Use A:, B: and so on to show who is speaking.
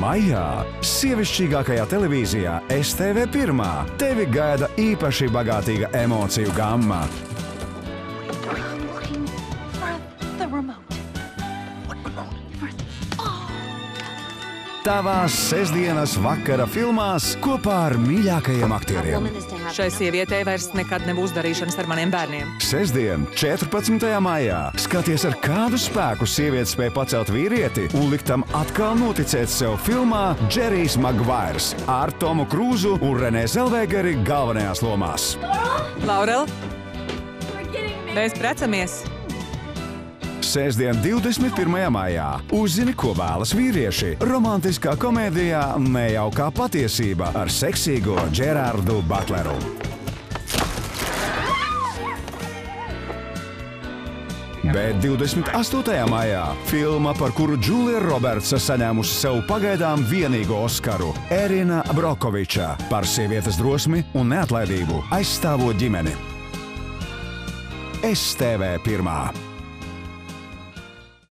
A: Maijā, sievišķīgākajā televīzijā STV1 tevi gaida īpaši bagātīga emociju gamma. Tavās sestdienas vakara filmās kopā ar mīļākajiem aktieriem.
B: Šai sievietei vairs nekad nebūs darīšanas ar maniem bērniem.
A: Sestdien, 14. maijā, skaties, ar kādu spēku sieviete spēj pacelt vīrieti un likt tam atkal noticēt sev filmā Džerijs Magvairs ar Tomu Krūzu un Renē Zelvēgeri galvenajās lomās.
B: Laurel, mēs precamies.
A: Sestdien, 21. maijā, uzzini, ko vēlas vīrieši. Romantiskā komēdijā Nejaukā patiesība ar seksīgo Džerārdu Butleru. Bet 28. maijā filma, par kuru Džulija Robertsa saņēmusi sev pagaidām vienīgo Oskaru – Erina Brokoviča par sievietes drosmi un neatlaidību aizstāvot ģimeni. STV1.